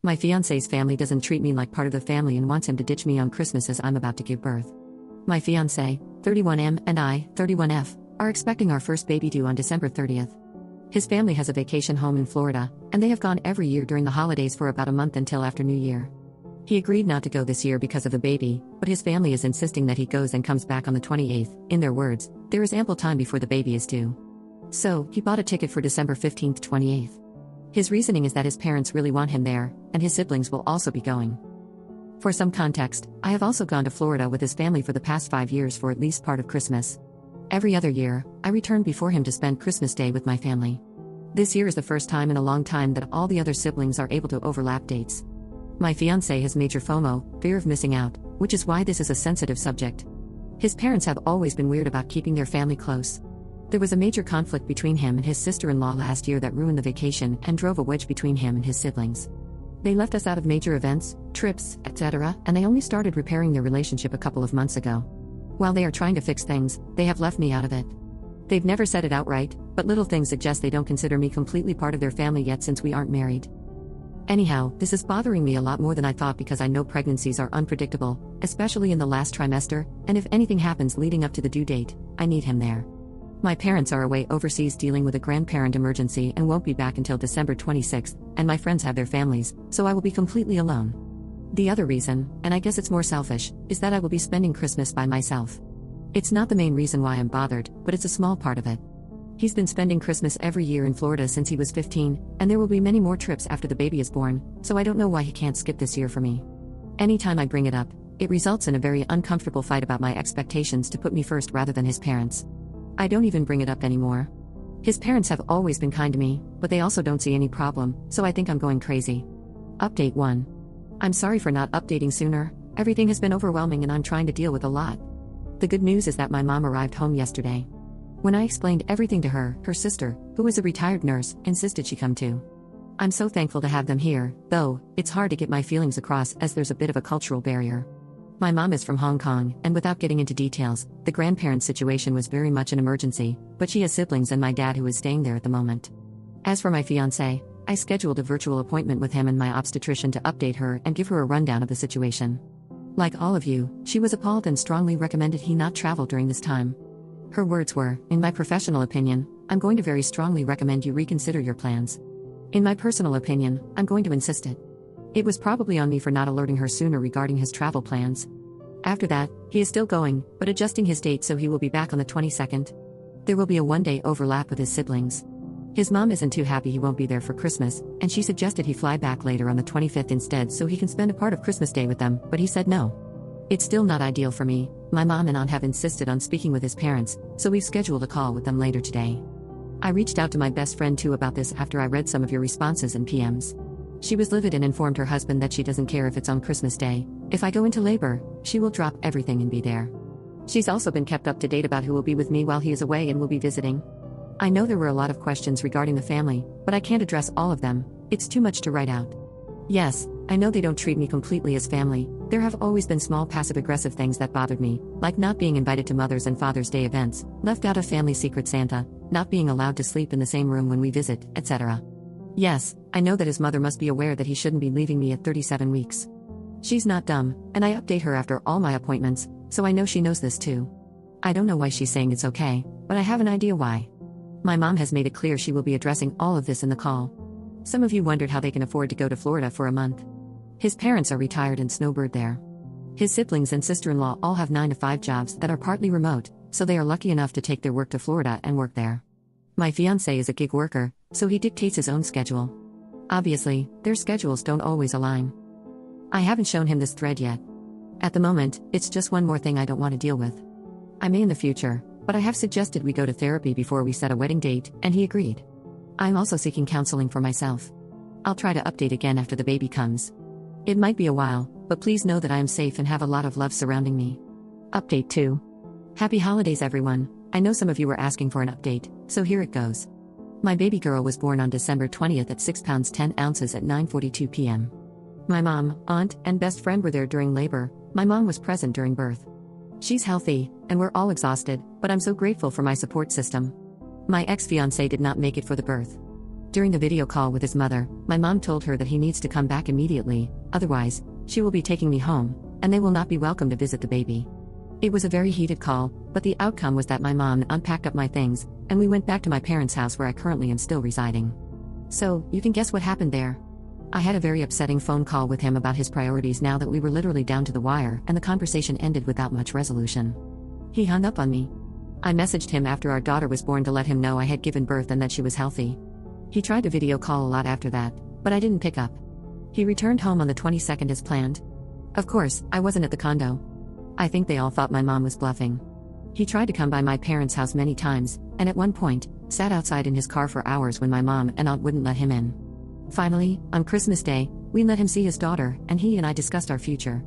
My fiance's family doesn't treat me like part of the family and wants him to ditch me on Christmas as I'm about to give birth. My fiance, 31M, and I, 31F, are expecting our first baby due on December 30th. His family has a vacation home in Florida, and they have gone every year during the holidays for about a month until after New Year. He agreed not to go this year because of the baby, but his family is insisting that he goes and comes back on the 28th. In their words, there is ample time before the baby is due. So, he bought a ticket for December 15th to 28th. His reasoning is that his parents really want him there, and his siblings will also be going. For some context, I have also gone to Florida with his family for the past 5 years for at least part of Christmas. Every other year, I return before him to spend Christmas Day with my family. This year is the first time in a long time that all the other siblings are able to overlap dates. My fiancé has major FOMO, fear of missing out, which is why this is a sensitive subject. His parents have always been weird about keeping their family close. There was a major conflict between him and his sister-in-law last year that ruined the vacation and drove a wedge between him and his siblings. They left us out of major events, trips, etc., and they only started repairing their relationship a couple of months ago. While they are trying to fix things, they have left me out of it. They've never said it outright, but little things suggest they don't consider me completely part of their family yet since we aren't married. Anyhow, this is bothering me a lot more than I thought because I know pregnancies are unpredictable, especially in the last trimester, and if anything happens leading up to the due date, I need him there. My parents are away overseas dealing with a grandparent emergency and won't be back until December 26th, and my friends have their families, so I will be completely alone. The other reason, and I guess it's more selfish, is that I will be spending Christmas by myself. It's not the main reason why I'm bothered, but it's a small part of it. He's been spending Christmas every year in Florida since he was 15, and there will be many more trips after the baby is born, so I don't know why he can't skip this year for me. Anytime I bring it up, it results in a very uncomfortable fight about my expectations to put me first rather than his parents. I don't even bring it up anymore. His parents have always been kind to me, but they also don't see any problem, so I think I'm going crazy. Update 1. I'm sorry for not updating sooner. Everything has been overwhelming and I'm trying to deal with a lot. The good news is that my mom arrived home yesterday. When I explained everything to her, her sister, who is a retired nurse, insisted she come too. I'm so thankful to have them here, though it's hard to get my feelings across as there's a bit of a cultural barrier. My mom is from Hong Kong, and without getting into details, the grandparent situation was very much an emergency, but she has siblings and my dad who is staying there at the moment. As for my fiancé, I scheduled a virtual appointment with him and my obstetrician to update her and give her a rundown of the situation. Like all of you, she was appalled and strongly recommended he not travel during this time. Her words were, "In my professional opinion, I'm going to very strongly recommend you reconsider your plans. In my personal opinion, I'm going to insist it." It was probably on me for not alerting her sooner regarding his travel plans. After that, he is still going, but adjusting his date so he will be back on the 22nd. There will be a one-day overlap with his siblings. His mom isn't too happy he won't be there for Christmas, and she suggested he fly back later on the 25th instead so he can spend a part of Christmas Day with them, but he said no. It's still not ideal for me. My mom and aunt have insisted on speaking with his parents, so we've scheduled a call with them later today. I reached out to my best friend too about this after I read some of your responses and PMs. She was livid and informed her husband that she doesn't care if it's on Christmas Day. If I go into labor, she will drop everything and be there. She's also been kept up to date about who will be with me while he is away and will be visiting. I know there were a lot of questions regarding the family, but I can't address all of them. It's too much to write out. Yes, I know they don't treat me completely as family. There have always been small passive-aggressive things that bothered me, like not being invited to Mother's and Father's Day events, left out of family secret Santa, not being allowed to sleep in the same room when we visit, etc. Yes, I know that his mother must be aware that he shouldn't be leaving me at 37 weeks. She's not dumb, and I update her after all my appointments, so I know she knows this too. I don't know why she's saying it's okay, but I have an idea why. My mom has made it clear she will be addressing all of this in the call. Some of you wondered how they can afford to go to Florida for a month. His parents are retired and snowbird there. His siblings and sister-in-law all have 9-to-5 jobs that are partly remote, so they are lucky enough to take their work to Florida and work there. My fiancé is a gig worker, so he dictates his own schedule. Obviously, their schedules don't always align. I haven't shown him this thread yet. At the moment, it's just one more thing I don't want to deal with. I may in the future, but I have suggested we go to therapy before we set a wedding date, and he agreed. I'm also seeking counseling for myself. I'll try to update again after the baby comes. It might be a while, but please know that I am safe and have a lot of love surrounding me. Update 2. Happy holidays everyone. I know some of you were asking for an update, so here it goes. My baby girl was born on December 20th at 6 pounds 10 ounces at 9:42 p.m. My mom, aunt, and best friend were there during labor. My mom was present during birth. She's healthy, and we're all exhausted, but I'm so grateful for my support system. My ex-fiancé did not make it for the birth. During the video call with his mother, my mom told her that he needs to come back immediately, otherwise, she will be taking me home, and they will not be welcome to visit the baby. It was a very heated call, but the outcome was that my mom unpacked up my things, and we went back to my parents' house where I currently am still residing. So, you can guess what happened there. I had a very upsetting phone call with him about his priorities now that we were literally down to the wire, and the conversation ended without much resolution. He hung up on me. I messaged him after our daughter was born to let him know I had given birth and that she was healthy. He tried to video call a lot after that, but I didn't pick up. He returned home on the 22nd as planned. Of course, I wasn't at the condo. I think they all thought my mom was bluffing. He tried to come by my parents' house many times, and at one point, sat outside in his car for hours when my mom and aunt wouldn't let him in. Finally, on Christmas Day, we let him see his daughter, and he and I discussed our future.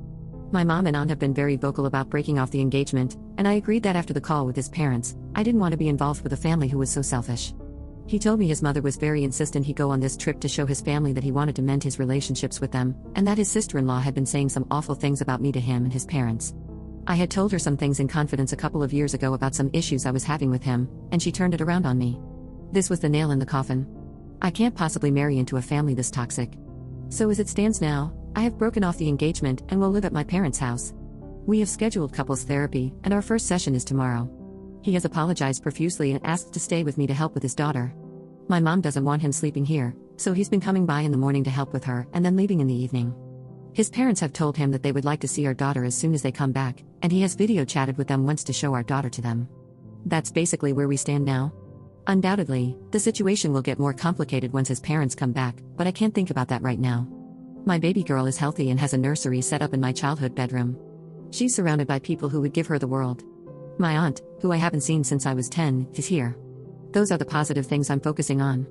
My mom and aunt have been very vocal about breaking off the engagement, and I agreed that after the call with his parents, I didn't want to be involved with a family who was so selfish. He told me his mother was very insistent he go on this trip to show his family that he wanted to mend his relationships with them, and that his sister-in-law had been saying some awful things about me to him and his parents. I had told her some things in confidence a couple of years ago about some issues I was having with him, and she turned it around on me. This was the nail in the coffin. I can't possibly marry into a family this toxic. So as it stands now, I have broken off the engagement and will live at my parents' house. We have scheduled couples therapy, and our first session is tomorrow. He has apologized profusely and asked to stay with me to help with his daughter. My mom doesn't want him sleeping here, so he's been coming by in the morning to help with her and then leaving in the evening. His parents have told him that they would like to see our daughter as soon as they come back, and he has video chatted with them once to show our daughter to them. That's basically where we stand now. Undoubtedly, the situation will get more complicated once his parents come back, but I can't think about that right now. My baby girl is healthy and has a nursery set up in my childhood bedroom. She's surrounded by people who would give her the world. My aunt, who I haven't seen since I was 10, is here. Those are the positive things I'm focusing on.